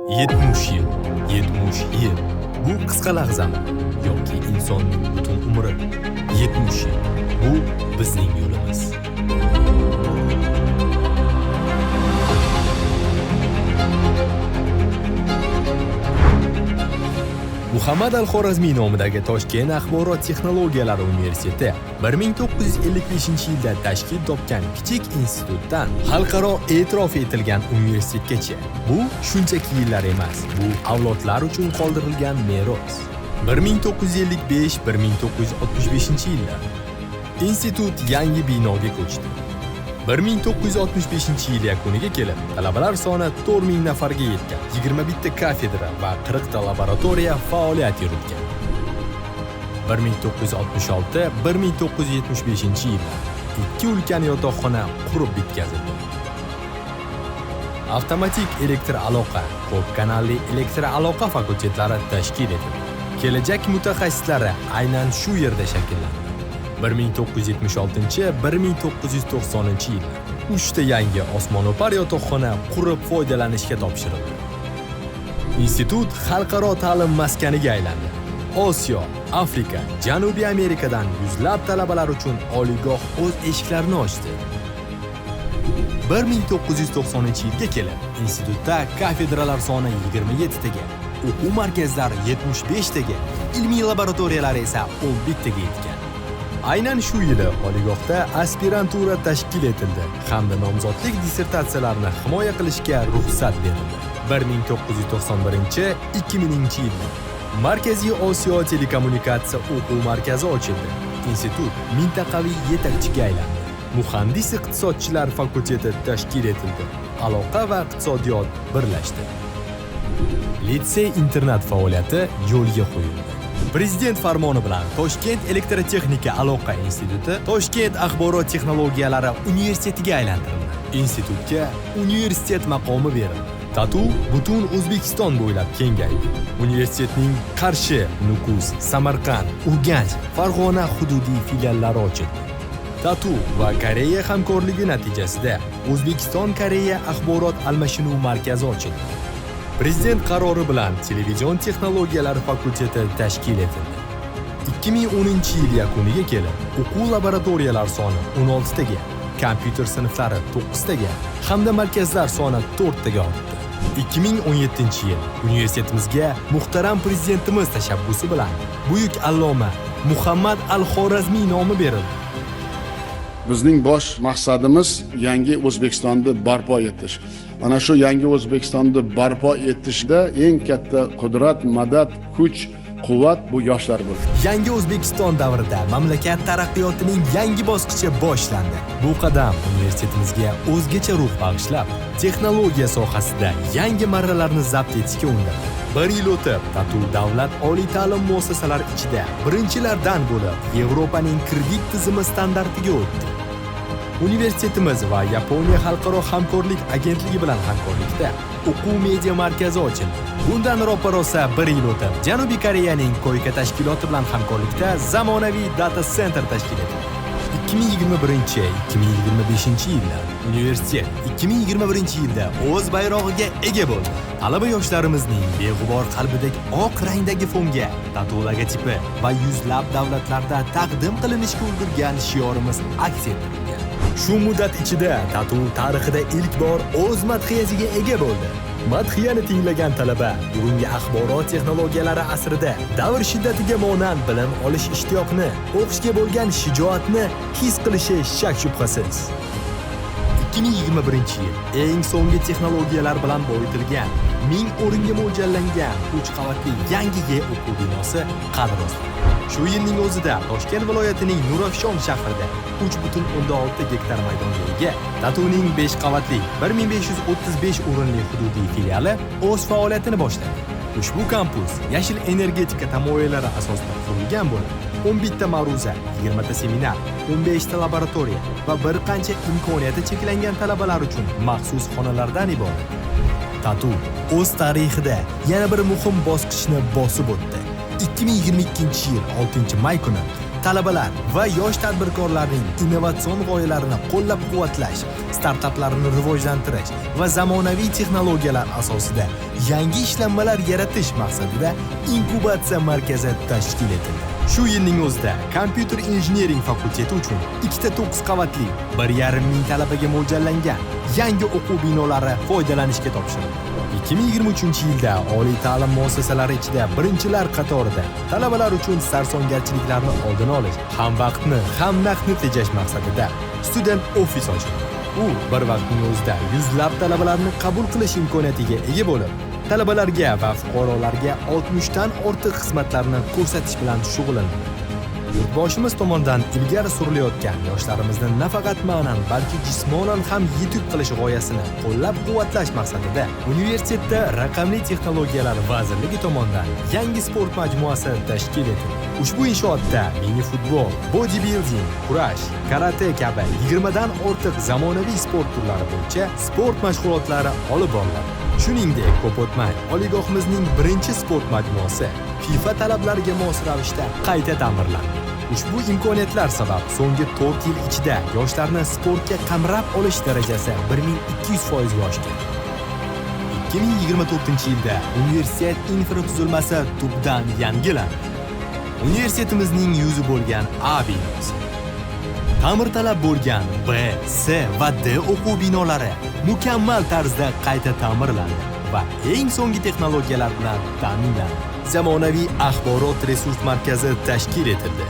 70 yil, 70 yil. Bu qisqa lahzami yoki insonning butun umri. 70 yil. Bu bizning yo'limiz. Muhammad al-Xorazmiy nomidagi Toshkent axborot texnologiyalari universiteti 1955-yilda tashkil topgan kichik institutdan xalqaro e'tirof etilgan universitetgacha. Bu shunchaki yillar emas, bu avlodlar uchun qoldirilgan meros. 1955-1965-yillar institut yangi binoga ko'chdi. 1965-yil yakuniga kelib, talabalar soni 4000 nafarga yetgan, 21 ta kafedra va 40 ta laboratoriya faoliyat yuritgan. 1966-1975-yillar ikki ulkan yotoqxona qurib bitkazildi. Avtomatik elektr aloqa, ko'p kanalli elektr aloqa fakultetlari tashkil etildi. Kelajak mutaxassislari aynan shu yerda shakllandi. 1976-1990-yillar 3 ta yangi osmono'par yotoqxona qurib foydalanishga topshirildi. Institut xalqaro ta'lim maskaniga aylandi. Osiyo, Afrika, Janubiy Amerikadan yuzlab talabalar uchun oliygoh o'z eshiklarini ochdi. 1990-yilga kelib, institutda kafedralar soni 27 taga, o'quv markazlari 75 taga, ilmiy laboratoriyalar esa 11 taga yetgan. Aynan shu yili oliygohda aspirantura tashkil etildi hamda nomzodlik dissertatsiyalarini himoya qilishga ruxsat berildi. 1991-2000-yillar Markaziy Osiyo telekommunikatsiya o'quv markazi ochildi. Institut mintaqaviy yetakchiga aylandi. Muhandis-iqtisodchilar fakulteti tashkil etildi. Aloqa va iqtisodiyot birlashdi. Litsey internat faoliyati yo'lga qo'yildi. Prezident farmoni bilan Toshkent elektrotexnika aloqa instituti Toshkent axborot texnologiyalari universitetiga aylantirildi. Institutga universitet maqomi berildi. TATU butun O'zbekiston bo'ylab kengaydi. Universitetning Qarshi, Nukus, Samarqand, Urganch, Farg'ona hududiy filiallari ochildi. TATU va Koreya hamkorligi natijasida O'zbekiston-Koreya axborot almashinuv markazi ochildi. Prezident qarori bilan televizion texnologiyalari fakulteti tashkil etildi. 2010-yil yakuniga kelib, o'quv laboratoriyalar soni 16 taga, kompyuter sinflari 9 taga hamda markazlar soni 4 taga ortdi. 2017-yil universitetimizga muhtaram prezidentimiz tashabbusi bilan buyuk alloma Muhammad al-Xorazmiy nomi berildi. Bizning bosh maqsadimiz yangi O'zbekistonni barpo etish. Ana shu yangi O'zbekistonni barpo etishda eng katta qudrat, madad, kuch, quvvat bu yoshlar bo'ldi. Yangi O'zbekiston davrida mamlakat taraqqiyotining yangi bosqichi boshlandi. Bu qadam universitetimizga o'zgacha ruh bag'ishlab, texnologiya sohasida yangi marralarni zabt etishga undadi. 1 yil o'tib, TATU davlat oliy ta'lim muassasalari ichida birinchilardan bo'lib, Yevropaning kredit tizimi standartiga o'tdi. Universitetimiz va Yaponiya xalqaro hamkorlik agentligi bilan hamkorlikda o'quv media markazi ochildi. Bundan ro'pa-rosa 1 yil o'tib, Janubiy Koreyaning Koyka tashkiloti bilan hamkorlikda zamonaviy data center tashkil etildi. 2021-2025-yillar universitet 2021-yilda o'z bayrog'iga ega bo'ldi. Talaba yoshlarimizning beg'ubor qalbidagi oq rangdagi fonga TATU logotipi va yuzlab davlatlarda taqdim qilinishga ulgurgan shiorimiz aks ettirilgan. Shu muddat ichida TATU tarixida ilk bor o'z madhiyasiga ega bo'ldi. Madhiyani tinglagan talaba bugungi axborot texnologiyalari asrida davr shiddatiga monand bilim olish ishtiyoqni, o'qishga bo'lgan shijoatni his qilishi shak shubhasiz. 2021-yil eng so'nggi texnologiyalar bilan boyitilgan 1000 o'ringa mo'ljallangan 3 qavatli yangi o'quv binosi qad rostladi. Shu yilning o'zida Toshkent viloyatining Nurafshon shahrida 3,6 gektar maydonga ega TATUning 5 qavatli 1535 o'rinli hududiy filiali o'z faoliyatini boshladi. Ushbu kampus yashil energetika tamoyillari asosida qurilgan bo'lib, 11 ta ma'ruza, 20 ta seminar, 15 ta laboratoriya va bir qancha imkoniyati cheklangan talabalar uchun maxsus xonalardan iborat. TATU o'z tarixida yana bir muhim bosqichni bosib o'tdi. 2022-yil 6-may kuni talabalar va yosh tadbirkorlarning innovatsion g'oyalarini qo'llab-quvvatlash, startaplarni rivojlantirish va zamonaviy texnologiyalar asosida yangi ishlanmalar yaratish maqsadida inkubatsiya markazi tashkil etildi. Shu yilning o'zida kompyuter injiniring fakulteti uchun 2 9 qavatli 1,5 ming talabaga mo'ljallangan yangi o'quv binolari foydalanishga topshirildi. 2023-yilda oliy ta'lim muassasalari ichida birinchilar qatorida talabalar uchun sarsongarchiliklarni oldini olish, ham vaqtni, ham naqdni tejash maqsadida student ofis ochildi. U bir vaqtning o'zida yuzlab talabalarni qabul qilish imkoniyatiga ega bo'lib, talabalarga va fuqarolarga 60 dan ortiq xizmatlarni ko'rsatish bilan shug'ullanadi. Yurtboshimiz tomonidan ilgari surilayotgan yoshlarimizni nafaqat ma'nan, balki jismonan ham yetuk qilish g'oyasini qo'llab-quvvatlash maqsadida universitetda Raqamli texnologiyalar vazirligi tomonidan yangi sport majmuasi tashkil etildi. Ushbu inshootda mini futbol, bodybuilding, kurash, karate kabi 20 dan ortiq zamonaviy sport turlari bo'yicha sport mashg'ulotlari olib boriladi. Shuningdek, ko'p o'tmay oliygohimizning birinchi sport majmuasi FIFA talablariga mos ravishda qayta ta'mirlandi. Ushbu imkoniyatlar sabab so'nggi 4 yil ichida yoshlarni sportga qamrab olish darajasi 1200% ga oshgan. 2024-yilda universitet infratuzilmasi tubdan yangilandi. Universitetimizning yuzi bo'lgan A binosi, ta'mirtalab bo'lgan B, C va D o'quv binolari mukammal tarzda qayta ta'mirlandi va eng so'nggi texnologiyalar bilan ta'minlandi. Zamonaviy axborot resurs markazi tashkil etildi.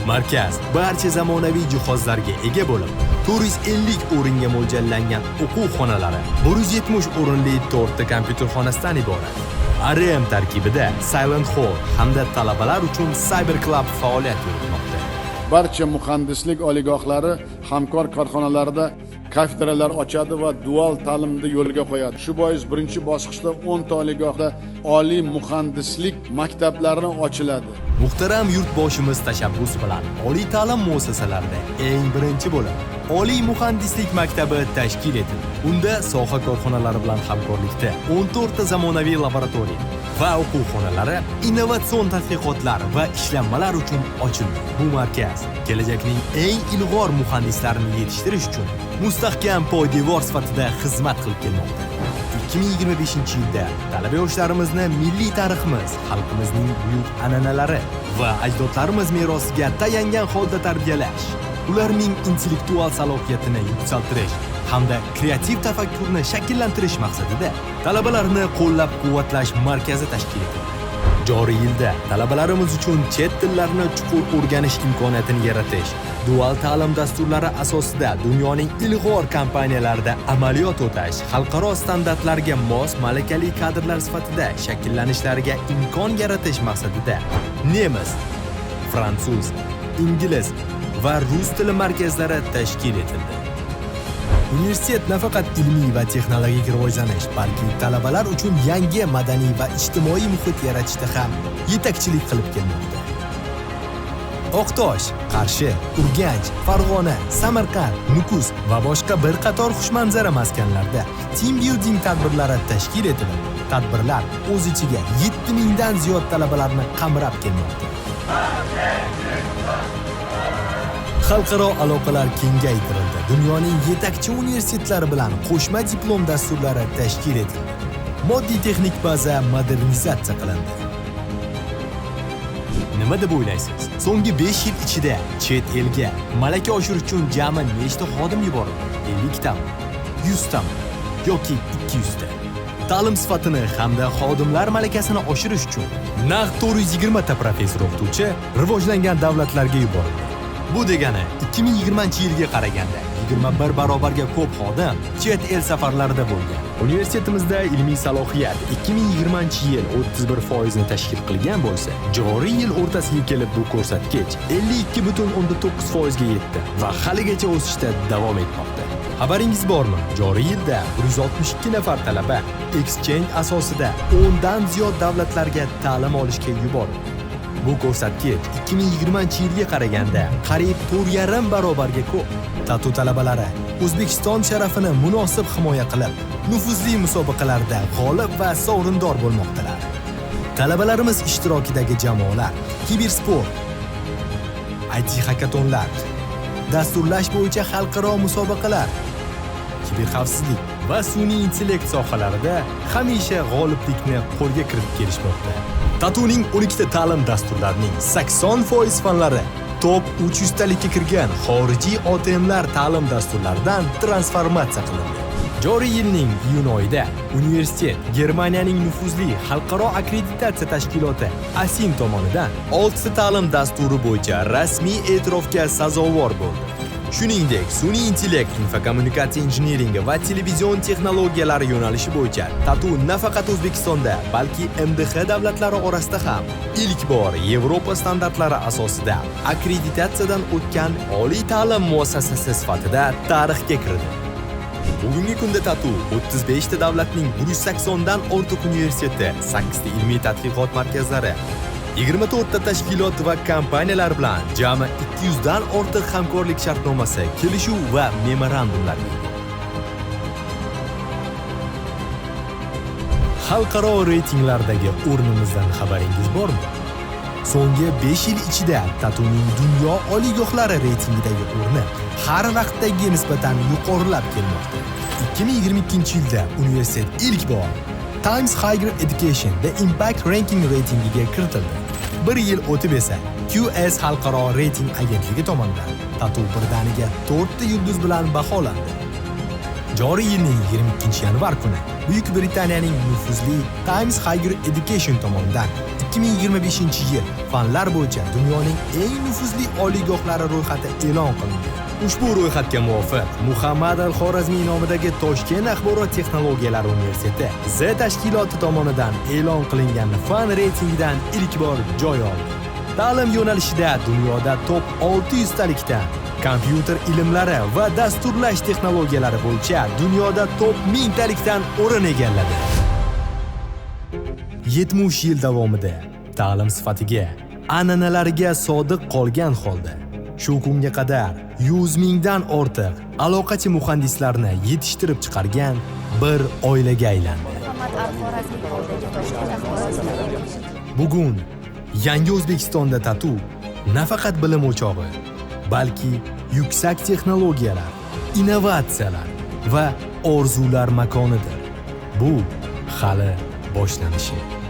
Markaz barcha zamonaviy jihozlarga ega bo'lib, 450 o'ringa mo'ljallangan o'quv xonalari, 170 o'rinli 4 ta kompyuter xonasidan iborat. RM tarkibida Silent Hall hamda talabalar uchun Cyber Club faoliyat yuritmoqda. Barcha muhandislik oliygohlari hamkor korxonalarida kafedralar ochadi va dual ta'limni yo'lga qo'yadi. Shu bois birinchi bosqichda 10 ta oliygohda oliy muhandislik maktablarini ochiladi. Muhtaram yurtboshimiz tashabbusi bilan oliy ta'lim muassasalarida eng birinchi bo'lib oliy muhandislik maktabi tashkil etildi. Unda soha korxonalari bilan hamkorlikda 14 ta zamonaviy laboratoriya va o'quv xonalari innovatsion tadqiqotlar va ishlanmalar uchun ochildi. Bu markaz kelajakning eng ilg'or muhandislarini yetishtirish uchun mustahkam poydevor sifatida xizmat qilib kelmoqda. 2025-yilda talaba yoshlarimizni milliy tariximiz, xalqimizning buyuk an'analari va ajdodlarimiz merosiga tayangan holda tarbiyalash, ularning intellektual salohiyatini yuksaltirish hamda kreativ tafakkurni shakllantirish maqsadida talabalarni qo'llab-quvvatlash markazi tashkil etildi. Joriy yilda talabalarimiz uchun chet tillarini chuqur o'rganish imkoniyatini yaratish, dual ta'lim dasturlari asosida dunyoning ilg'or kompaniyalarida amaliyot o'tash, xalqaro standartlarga mos malakali kadrlar sifatida shakllanishlariga imkon yaratish maqsadida nemis, fransuz, ingliz va rus tili markazlari tashkil etildi. Universitet nafaqat ilmiy va texnologik rivojlanish, balki talabalar uchun yangi madaniy va ijtimoiy muhit yaratishda ham yetakchilik qilib kelmoqda. Oqtosh, Qarshi, Urganch, Farg'ona, Samarqand, Nukus va boshqa bir qator xushmanzara maskanlarda team building tadbirlari tashkil etilib, tadbirlar o'z ichiga 7000 dan ziyod talabalarni qamrab kelmoqda. Xalqaro aloqalar kengaytirildi. Dunyoning yetakchi universitetlari bilan qo'shma diplom dasturlari tashkil etildi. Moddiy texnik baza modernizatsiya qilindi. Nima deb o'ylaysiz? So'nggi 5 yil ichida chet elga malaka oshirish uchun jami nechta xodim yuborildi? 50 tami, 100 tami yoki 200 ta? Ta'lim sifatini hamda xodimlar malakasini oshirish uchun naqd 420 ta professor o'qituvchi rivojlangan davlatlarga yuborildi. Bu degani 2020-yilga qaraganda 21 barobarga ko'p xodim chet el safarlarida bo'lgan. Universitetimizda ilmiy salohiyat 2020-yil 31% ni tashkil qilgan bo'lsa, joriy yil o'rtasiga kelib bu ko'rsatkich 52.9% ga yetdi va haligacha o'sishda davom etmoqda. Xabaringiz bormi? Joriy yilda 162 nafar talaba exchange asosida 10 dan ziyod davlatlarga ta'lim olishga yuborildi. Bu ko'rsatkich 2020-yilga qaraganda qariyb 4,5 barobarga ko'p. TATU talabalari O'zbekiston sharafini munosib himoya qilib, nufuzli musobaqalarda g'olib va sovrindor bo'lmoqdalar. Talabalarimiz ishtirokidagi jamoalar kibersport, IT hakatonlar, dasturlash bo'yicha xalqaro musobaqalar, kiberxavfsizlik va sun'iy intellekt sohalarida hamisha g'oliblikni qo'lga kiritib kelishmoqda. Tatuning 12 ta ta'lim dasturlarining 80% fanlari top 300 talikka kirgan xorijiy OTMlar ta'lim dasturlaridan transformatsiya qilindi. Joriy yilning iyun oyida universitet Germaniyaning nufuzli xalqaro akkreditatsiya tashkiloti ASIN tomonidan 6 ta ta'lim dasturi bo'yicha rasmiy e'tirofga sazovor bo'ldi. Shuningdek, sun'iy intellekt, infokommunikatsiya injiniringi va televizion texnologiyalari yo'nalishi bo'yicha Tatu nafaqat O'zbekistonda, balki MDH davlatlari orasida ham ilk bor Yevropa standartlari asosida akkreditatsiyadan o'tgan oliy ta'lim muassasasi sifatida tarixga kirdi. Bugungi kunda Tatu 35 ta davlatning 180 dan ortiq universiteti, 8 ta ilmiy tadqiqot markazlari, 24 ta tashkilot va kompaniyalar bilan jami 200 dan ortiq hamkorlik shartnomasi, kelishuv va memorandumlar ega. Xalqaro reytinglardagi o'rnimizdan xabaringiz bormi? So'nggi 5 yil ichida Tatuning dunyo oliygohlari reytingidagi o'rni har vaqtdagiga nisbatan yuqorilab kelmoqda. 2022-yilda universitet ilk bor Times Higher Education The Impact Ranking reytingiga kiritildi. Bir yil o'tib esa QS xalqaro reyting agentligi tomonidan Tatu birdaniga 4 ta yulduz bilan baholandi. Joriy yilning 22-yanvar kuni Buyuk Britaniyaning nufuzli Times Higher Education tomonidan 2025-yil fanlar bo'yicha dunyoning eng nufuzli oliygohlari ro'yxati e'lon qilindi. Ushbu ro'yxatga muvofiq Muhammad al-Xorazmiy nomidagi Toshkent axborot texnologiyalari universiteti Z tashkiloti tomonidan e'lon qilingan fan reytingidan ilk bor joy oldi. Ta'lim yo'nalishida dunyoda top 600 talikdan, kompyuter ilmlari va dasturlash texnologiyalari bo'yicha dunyoda top 1000 talikdan o'rin egalladi. 70 yil davomida ta'lim sifatiga, an'analariga sodiq qolgan holda shu kunga qadar 100 mingdan ortiq aloqachi muhandislarni yetishtirib chiqargan bir oilaga aylandi. Bugun yangi O'zbekistonda Tatu nafaqat bilim o'chog'i, balki yuksak texnologiyalar, innovatsiyalar va orzular makonidir. Bu hali boshlanishi.